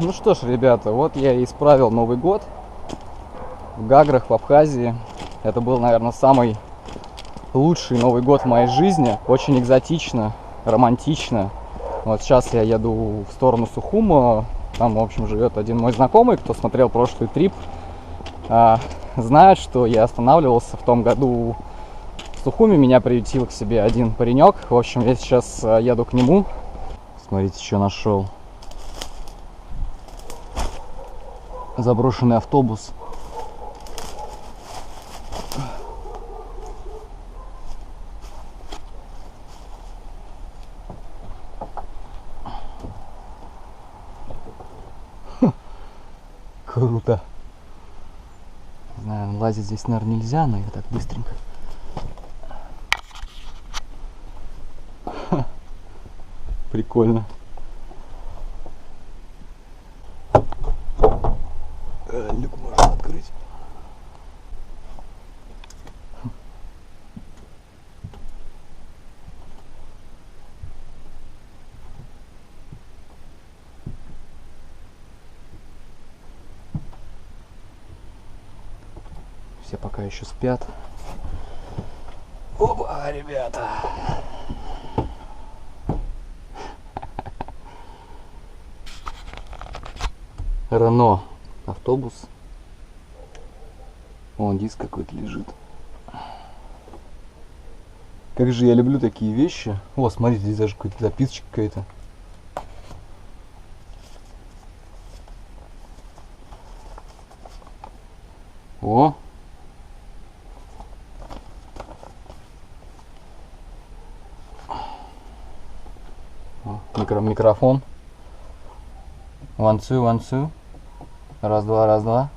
Ну что ж, ребята, вот я и исправил Новый год в Гаграх, в Абхазии. Это был, наверное, самый лучший Новый год в моей жизни. Очень экзотично, романтично. Вот сейчас я еду в сторону Сухума. Там, в общем, живет один мой знакомый, кто смотрел прошлый трип. Знает, что я останавливался в том году в Сухуме. Меня приютил к себе один паренек. В общем, я сейчас еду к нему. Смотрите, что нашел. Заброшенный автобус. Круто. Не знаю, лазить здесь, наверное, нельзя, но я так быстренько. Прикольно. Люк можно открыть. Все пока еще спят. Опа, ребята! Рено. Автобус. Вон диск какой-то лежит. Как же я люблю такие вещи. О, смотрите, здесь даже какая-то записочка какая-то. О! Микрофон. One, two, one, two. Раз, два, раз, два.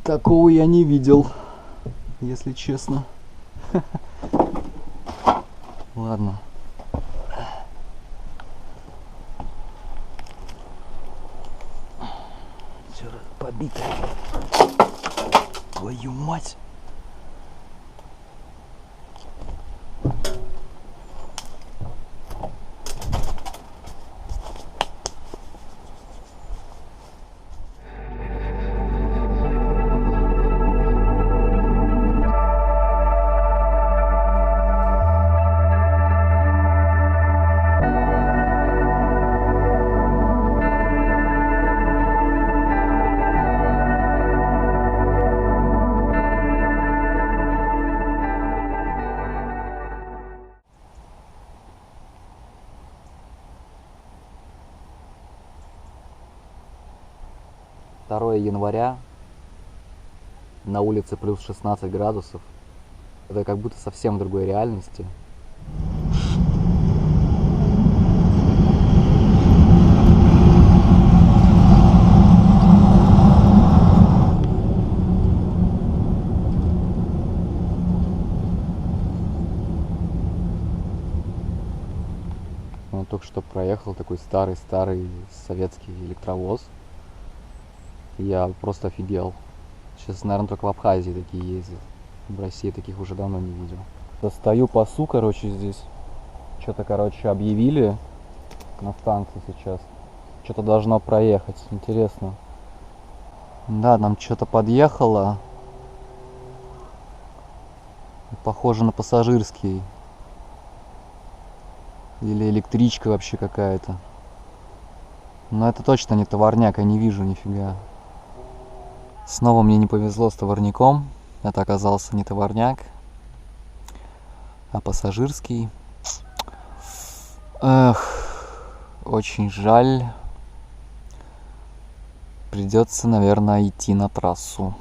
Такого я не видел, если честно. Ладно. Все побито. Твою мать. Января, на улице плюс 16 градусов. Это как будто совсем в другой реальности. Он только что проехал такой старый советский электровоз. Я просто офигел. Сейчас, наверное, только в Абхазии такие ездят. В России таких уже давно не видел. Достаю пасу, короче, здесь. Что-то, короче, объявили на станции сейчас. Что-то должно проехать. Интересно. Да, нам что-то подъехало. Похоже на пассажирский. Или электричка вообще какая-то. Но это точно не товарняк, я не вижу нифига. Снова мне не повезло с товарником. Это оказался не товарняк, а пассажирский. Эх, очень жаль. Придется, наверное, идти на трассу.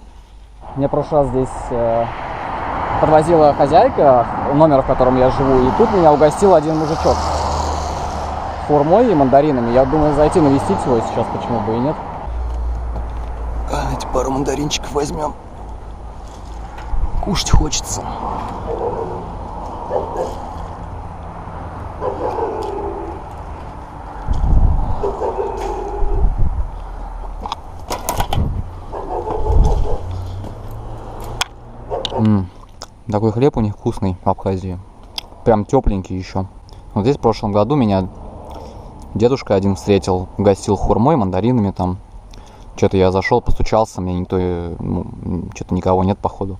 Мне в прошлый раз здесь подвозила хозяйка, номер, в котором я живу, и тут меня угостил один мужичок хурмой и мандаринами. Я думаю зайти навестить его сейчас, почему бы и нет. Давайте пару мандаринчиков возьмем. Кушать хочется. Такой хлеб у них вкусный в Абхазии. Прям тепленький еще. Вот здесь в прошлом году меня дедушка один встретил, угостил хурмой, мандаринами там. Что-то я зашел, постучался, мне никто, что-то никого нет походу.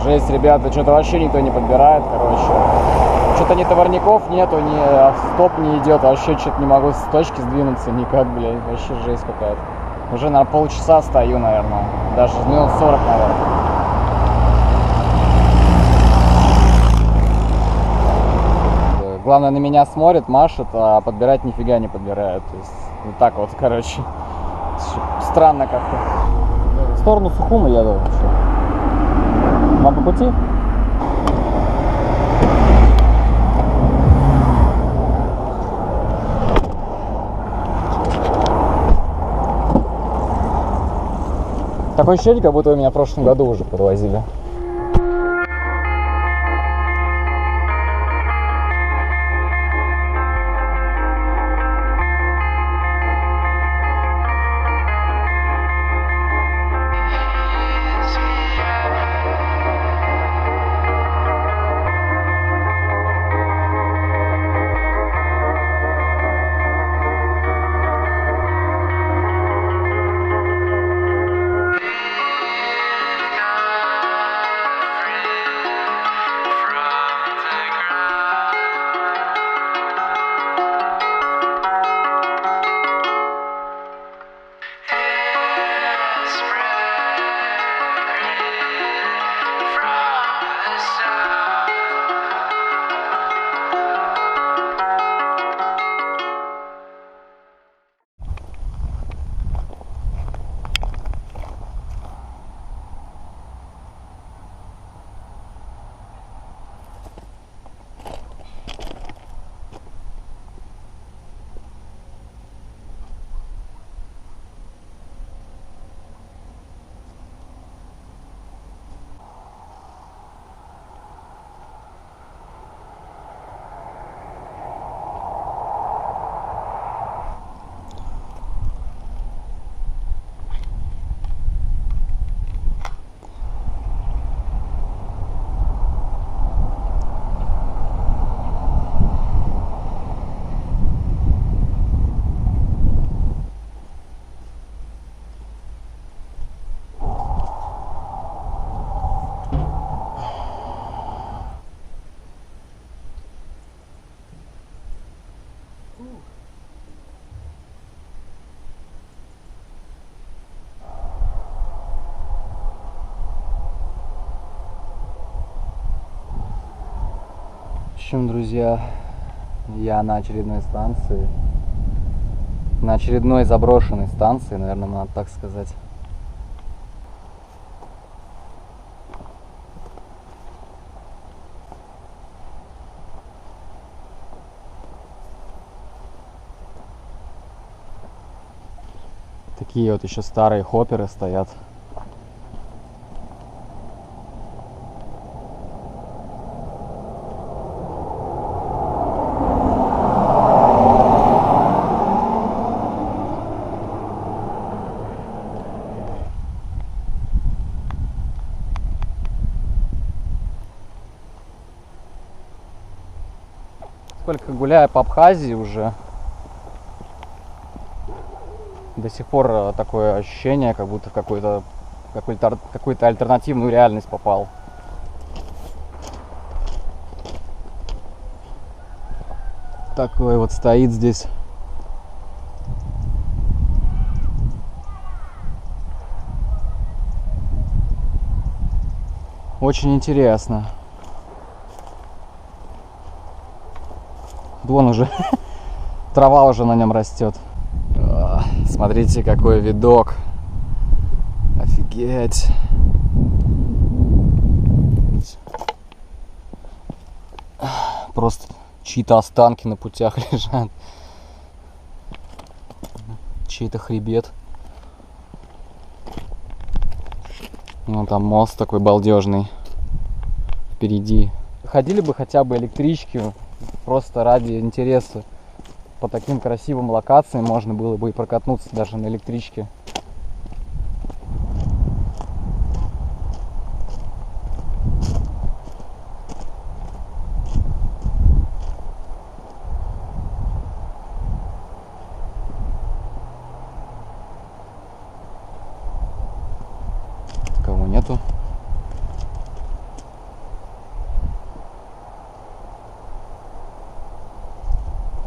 Жесть, ребята, что-то вообще никто не подбирает, короче. Что-то ни товарников нету, ни стоп не идет, вообще что-то не могу с точки сдвинуться никак, блядь, вообще жесть какая-то. Уже, наверное, полчаса стою, наверное, даже минут 40, наверное. Главное, на меня смотрит, машет, а подбирать нифига не подбирает. То есть, вот так вот, короче. Странно как-то. В сторону Сухума еду вообще. Вам по пути? Такое ощущение, как будто вы меня в прошлом году уже подвозили. В общем, друзья, я на очередной станции, на очередной заброшенной станции, наверное, надо так сказать. Такие вот еще старые хопперы стоят. Сколько гуляю по Абхазии уже, до сих пор такое ощущение, как будто в какую-то альтернативную реальность попал. Такой вот стоит здесь. Очень интересно. Вон уже трава уже на нем растет. Смотрите, какой видок. Офигеть. Просто чьи-то останки на путях лежат. Чей-то хребет. Ну там мост такой балдежный впереди. Ходили бы хотя бы электрички, просто ради интереса. По таким красивым локациям можно было бы и прокатнуться даже на электричке. Кого нету?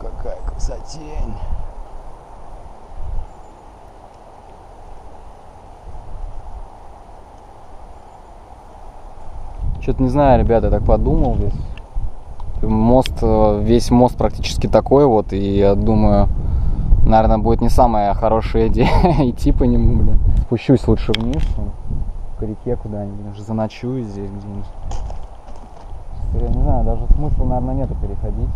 Какая красотень! Что-то не знаю, ребята, я так подумал здесь. Мост, весь мост практически такой вот, и я думаю, наверное, будет не самая хорошая идея идти по нему, блин. Спущусь лучше вниз, к реке куда-нибудь, уже заночую здесь где-нибудь. Я не знаю, даже смысла, наверное, нету переходить.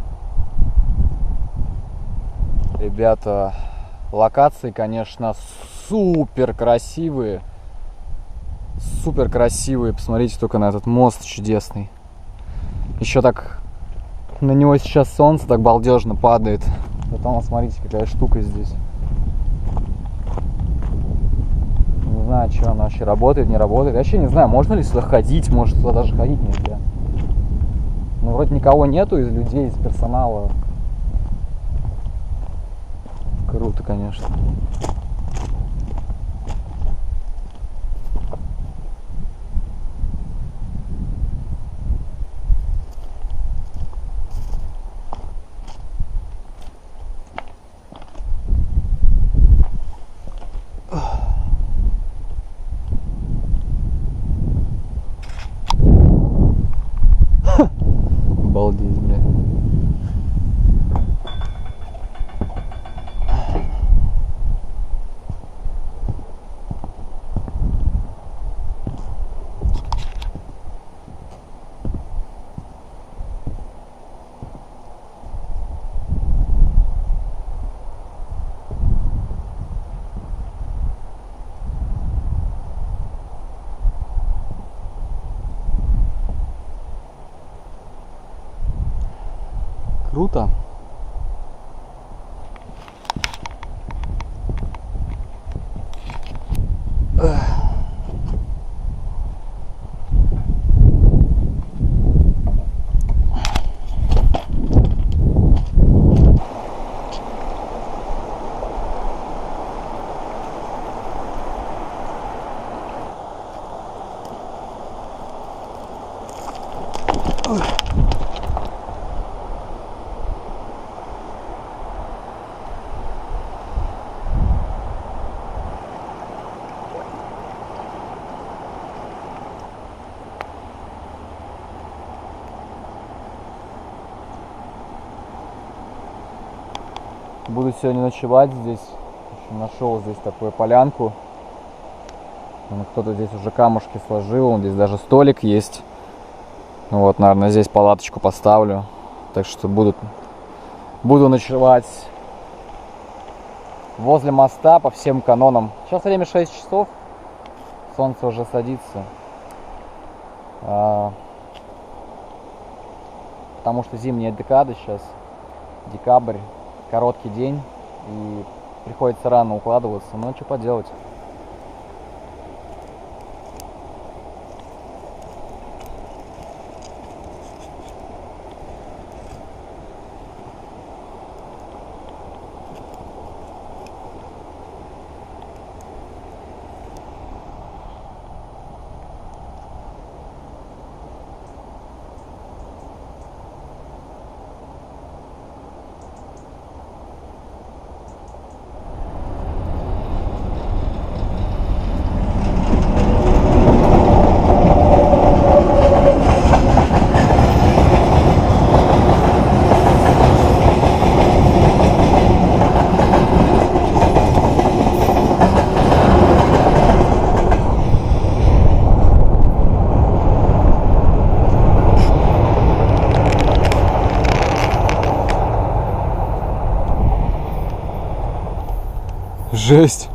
Ребята, локации, конечно, супер красивые. Супер красивые. Посмотрите только на этот мост чудесный. Еще так на него сейчас солнце так балдежно падает. Потом смотрите, какая штука здесь. Не знаю, что она вообще работает, не работает. Я вообще не знаю, можно ли сюда ходить, может сюда даже ходить нельзя. Ну, вроде никого нету из людей, из персонала. Круто, конечно. Обалдеть, бля. Круто. Буду сегодня ночевать здесь. Нашел здесь такую полянку. Кто-то здесь уже камушки сложил. Здесь даже столик есть. Вот, наверное, здесь палаточку поставлю. Так что буду ночевать возле моста по всем канонам. Сейчас время 6 часов. Солнце уже садится. Потому что зимняя декада сейчас. Декабрь. Короткий день. И приходится рано укладываться. Ну, что поделать. Жесть.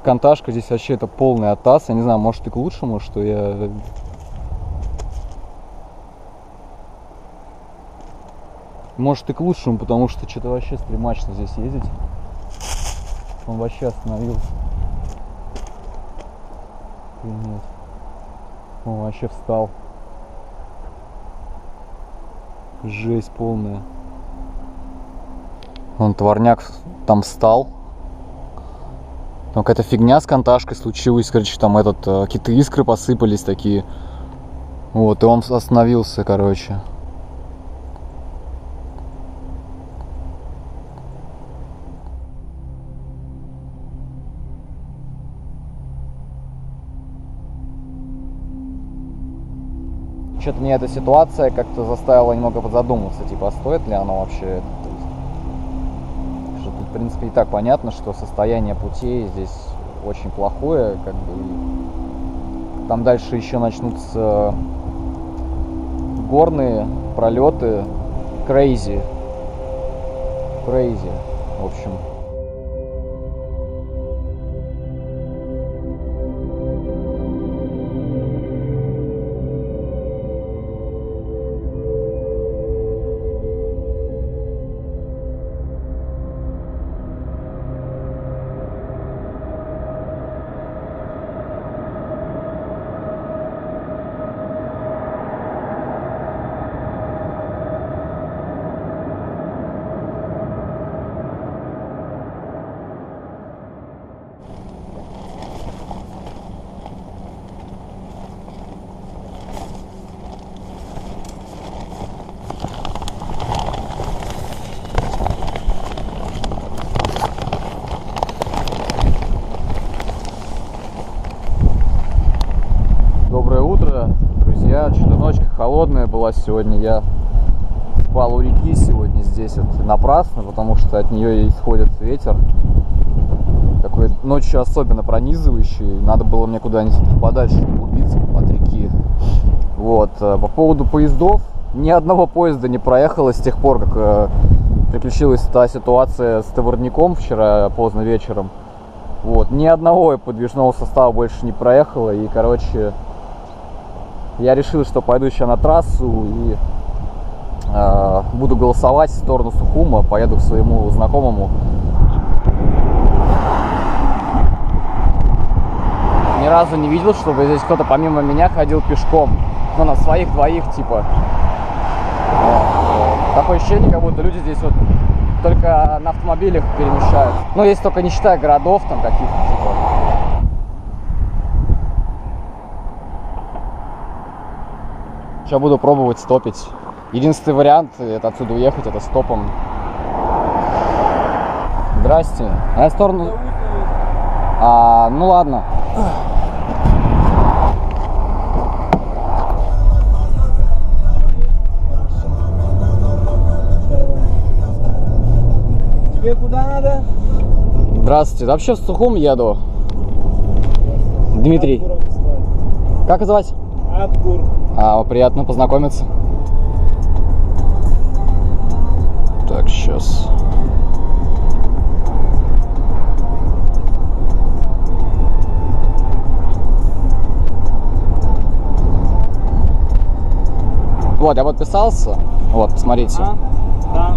Конташка здесь вообще это полный атас. Я не знаю, может и к лучшему, что я... Может и к лучшему, потому что что-то вообще стремачно здесь ездить. Он вообще остановился. Или нет? Он вообще встал. Жесть полная. Он товарняк там встал. Там какая-то фигня с конташкой случилась, короче, там какие-то искры посыпались такие. Вот, и он остановился, короче. Что-то мне эта ситуация как-то заставила немного подзадуматься, типа, стоит ли оно вообще это. Что тут, в принципе, и так понятно, что состояние путей здесь очень плохое, как бы. Там дальше еще начнутся горные пролеты, crazy, в общем. Что-то ночка холодная была сегодня. Я спал у реки сегодня здесь вот напрасно, потому что от нее исходит ветер. Такой ночью особенно пронизывающий. Надо было мне куда-нибудь подальше углубиться от реки. Вот. По поводу поездов. Ни одного поезда не проехало с тех пор, как приключилась та ситуация с товарником вчера поздно вечером. Вот. Ни одного подвижного состава больше не проехало. И, короче... Я решил, что пойду еще на трассу и буду голосовать в сторону Сухума. Поеду к своему знакомому. Ни разу не видел, чтобы здесь кто-то помимо меня ходил пешком. Ну, на своих двоих, типа. Такое ощущение, как будто люди здесь вот только на автомобилях перемещаются. Ну, если только не считая городов там каких-то, типа. Сейчас буду пробовать стопить. Единственный вариант это отсюда уехать, это стопом. Здрасте. А я в сторону... ну ладно. Тебе куда надо? Здравствуйте. Да вообще в Сухум еду. Дмитрий. Как называть? Атгур. Приятно познакомиться. Так, сейчас. Вот, я подписался. Вот, посмотрите. Да.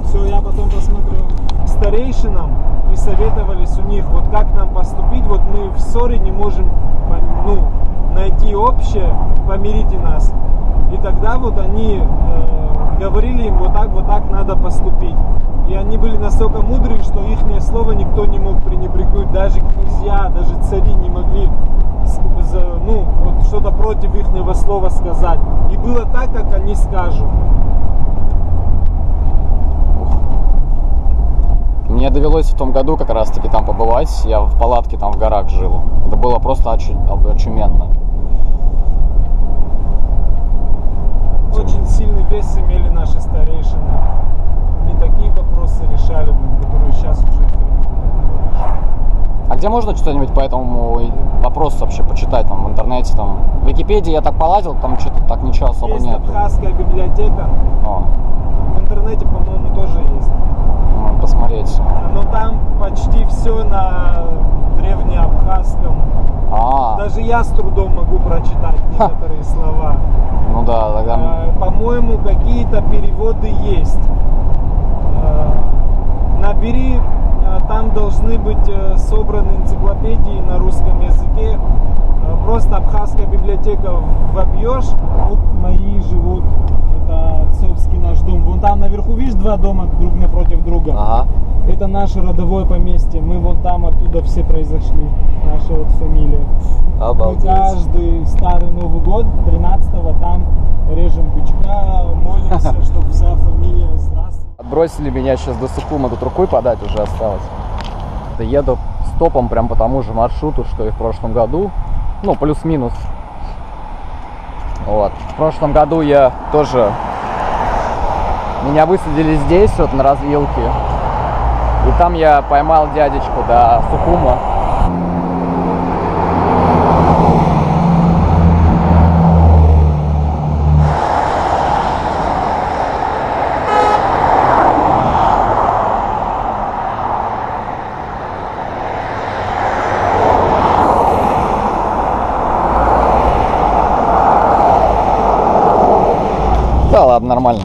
Все, я потом посмотрю. Старейшинам мы советовались у них, вот как нам поступить. Вот мы в ссоре не можем, найти общее, помирите нас. И тогда вот они говорили им, вот так надо поступить. И они были настолько мудрые, что их слово никто не мог пренебрегнуть. Даже князья, даже цари не могли вот что-то против ихнего слова сказать. И было так, как они скажут. Мне довелось в том году как раз таки там побывать. Я в палатке там в горах жил. Это было просто очуменно. Очень сильный вес имели наши старейшины. Они такие вопросы решали, которые сейчас уже... А где можно что-нибудь по этому вопросу вообще почитать там в интернете? Там, в Википедии я так полазил, там что-то так ничего особо Есть нет. абхазская библиотека. О, В интернете, по-моему, тоже есть. ну, посмотреть. Но там почти все на древнеабхазском. Даже я с трудом могу прочитать некоторые слова. Ну да, тогда... По-моему, какие-то переводы есть. Набери, там должны быть собраны энциклопедии на русском языке. Просто абхазская библиотека вобьешь. Вот мои живут, это отцовский наш дом. Вон там наверху, видишь, два дома друг напротив друга. Ага. Это наше родовое поместье. Мы вот там оттуда все произошли. Наша вот фамилия. Обалдеть. Мы каждый старый Новый год, 13-го, там режем бычка, молимся, чтобы вся фамилия здравствовала. Отбросили меня сейчас до Сухума, тут рукой подать уже осталось. Да еду стопом прям по тому же маршруту, что и в прошлом году. Ну, плюс-минус. Вот. В прошлом году я тоже... Меня высадили здесь, вот на развилке. И там я поймал дядечку до Сухума. Да ладно, нормально.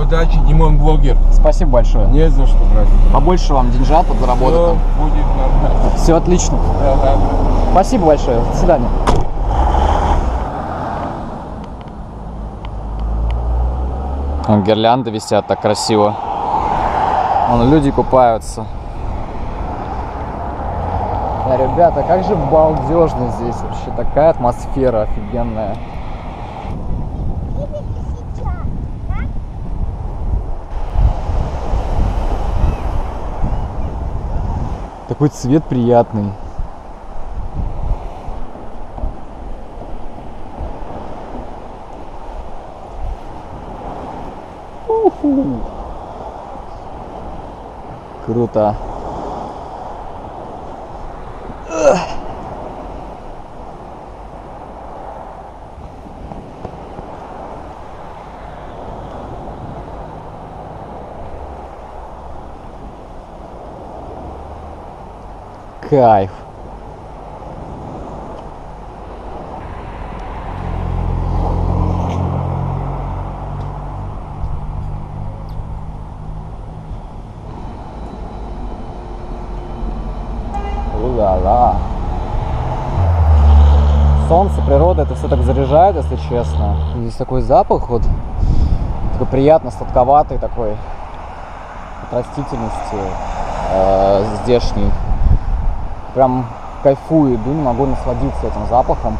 Удачи, Димон блогер. Спасибо большое. Не за что, брат. Побольше вам деньжат подзаработать. Все будет нормально. Все отлично. Давай. Спасибо большое. До свидания. Вон гирлянды висят так красиво. Вон люди купаются. Да, ребята, как же балдежно здесь вообще. Такая атмосфера офигенная. Такой цвет приятный. Уху. Круто. Кайф. Ула-ла. Солнце, природа, это все так заряжает, если честно. Здесь такой запах вот, такой приятно сладковатый такой от растительности здешней. Прям кайфую, иду, не могу насладиться этим запахом.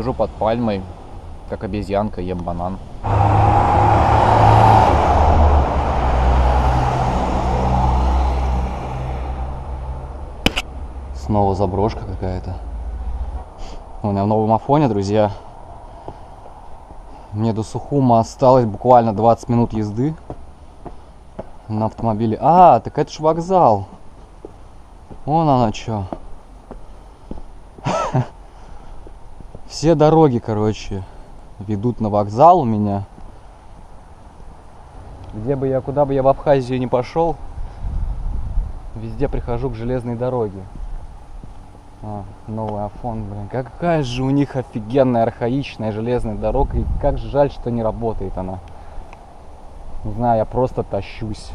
сижу под пальмой, как обезьянка, ем банан. Снова заброшка какая-то. У меня в новом Афоне, друзья. Мне до Сухума осталось буквально 20 минут езды на автомобиле. А, так это ж вокзал. Вон оно чё. Все дороги, короче, ведут на вокзал у меня. Куда бы я в Абхазию не пошел, везде прихожу к железной дороге. Новый Афон, блин, какая же у них офигенная архаичная железная дорога, и как жаль, что не работает она. Не знаю, я просто тащусь.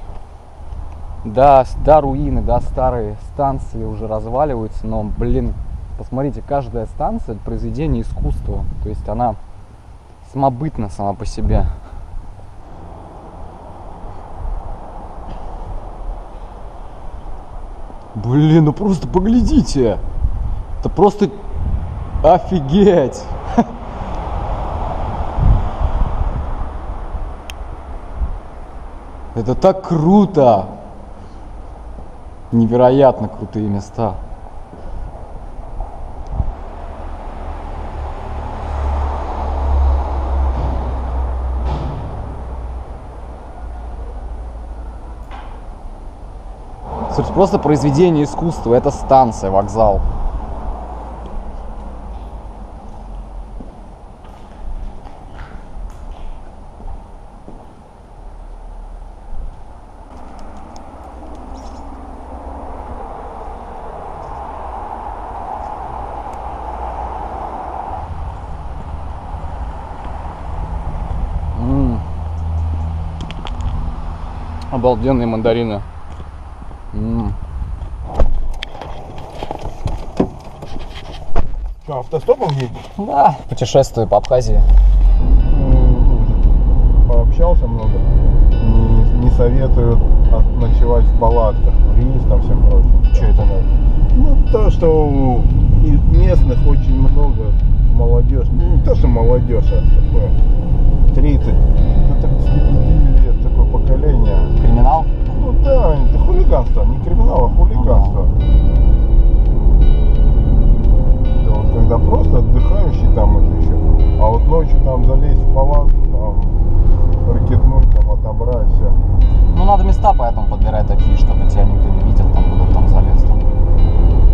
Да, руины, да, старые станции уже разваливаются, но, блин, посмотрите, каждая станция — это произведение искусства, то есть она самобытна сама по себе. Блин, ну просто поглядите! Это просто офигеть! Это так круто! Невероятно крутые места. Слушайте, просто произведение искусства. Это станция, вокзал. Обалденные мандарины. Что, автостопом едешь? Да, путешествую по Абхазии. Пообщался много. Не советую ночевать в палатках, туристам, всем прочим. Что это? Ну, то, что и местных очень много, молодежь. Ну, не то, что молодежь, а такое 30 до 35 лет такое поколение. Криминал? Ну да, это хулиганство, не криминал, а хулиганство. Это вот когда просто отдыхающий там это еще. А вот ночью там залезть в палатку, там ракетнуть, там отобрать все. Ну, надо места поэтому подбирать такие, чтобы тебя никто не видел, там, куда там залез. Там.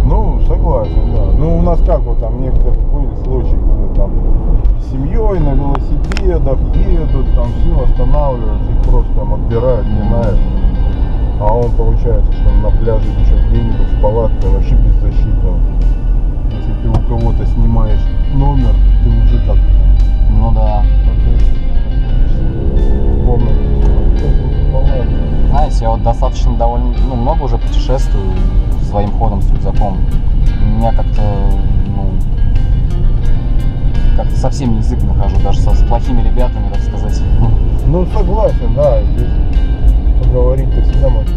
Ну, согласен, да. Ну, у нас как вот там некоторые были случаи, когда там с семьей на велосипедах едут, там все останавливаются, их просто там отбирают, пинают. А он получается, что на пляже еще где-нибудь в палатке вообще беззащитный. Если ты у кого-то снимаешь номер, ты уже как... Ну да. Знаете, я вот достаточно довольно, много уже путешествую своим ходом с рюкзаком. Меня как-то, как-то совсем язык нахожу, даже с плохими ребятами, так сказать. Ну, согласен, да, здесь поговорить-то всегда можно.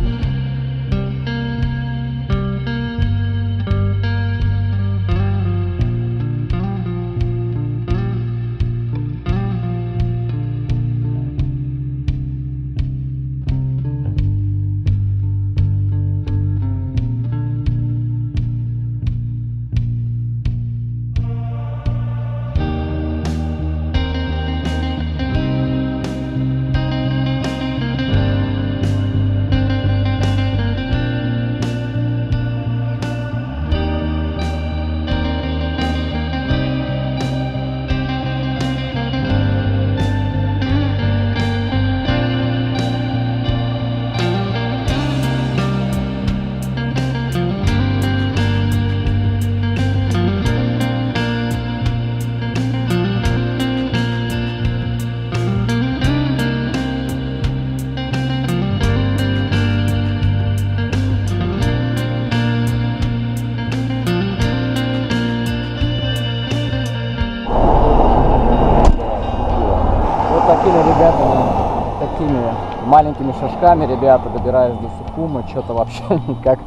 Такими маленькими шажками, ребята, добираюсь до Сухума, что-то вообще никак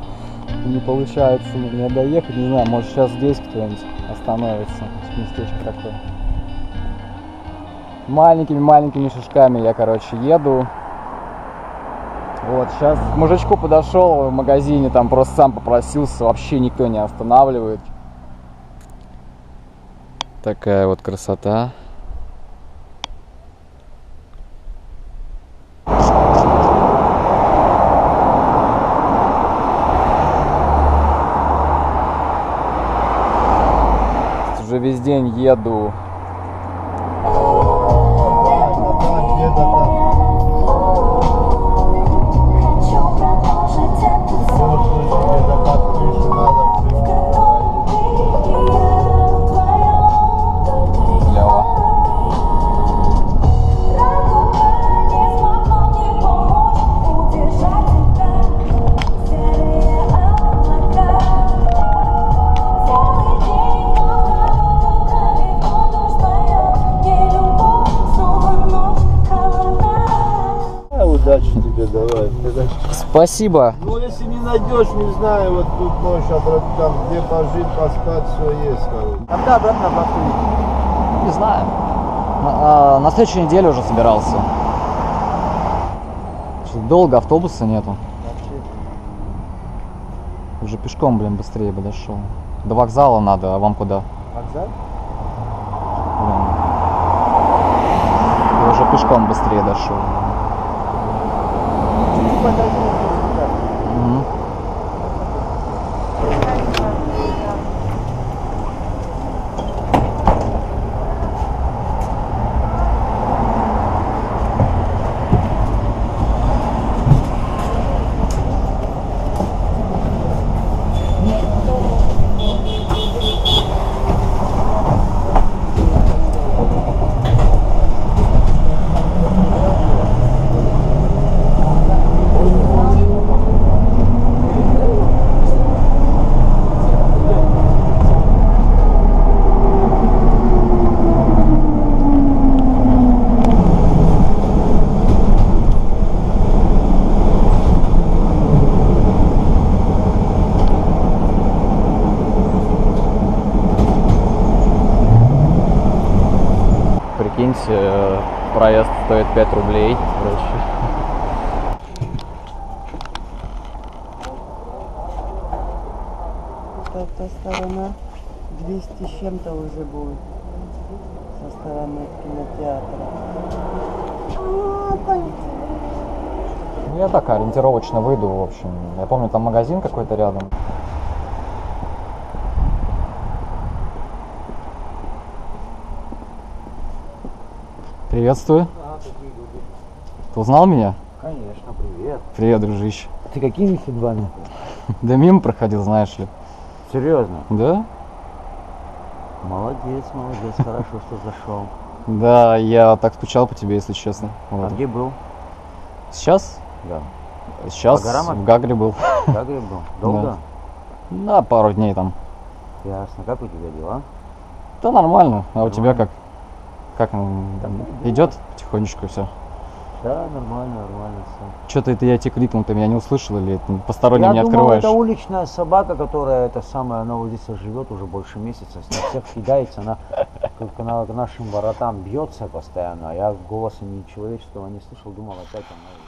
Не получается мне доехать, не знаю, может сейчас здесь кто-нибудь остановится. Местечко такое. Маленькими шажками я, короче, еду. Вот, сейчас к мужичку подошел в магазине, там просто сам попросился, вообще никто не останавливает. Такая вот красота. Уже весь день еду. Удачи тебе, давай. Спасибо. Ну, если не найдешь, не знаю, вот тут можешь там, где пожить, поспать, все есть, короче. Когда обратно походить? Не знаю. На следующей неделе уже собирался. Что-то долго автобуса нету. Уже пешком, блин, быстрее бы дошел. До вокзала надо, а вам куда? Вокзал? Блин. Я уже пешком быстрее дошел. Мгм. Прикиньте, проезд стоит 5 рублей. Короче. Эта сторона 200 с чем-то уже будет со стороны кинотеатра. Ну, я так ориентировочно выйду, в общем. Я помню, там магазин какой-то рядом. Приветствую. Ты узнал меня? Конечно, привет. Привет, дружище. Ты какими судьбами? Да мимо проходил, знаешь ли. Серьезно? Да? Молодец, хорошо, что зашел. Да, я так скучал по тебе, если честно. А Вот. где был? Сейчас? Да. Сейчас По горам в Гагре был. Как где был? Долго? Да, пару дней там. Ясно. Как у тебя дела? Да нормально. А у тебя Нормально. как идет потихонечку все? Да, нормально все. Что-то это я тебе крикнул, ты меня не услышал или это посторонним Я не думал, открываешь? это уличная собака, которая это самая, она вот здесь живет уже больше месяца, с ней всех кидается, она к нашим воротам бьется постоянно, а я голоса ни человеческого не слышал, думал опять она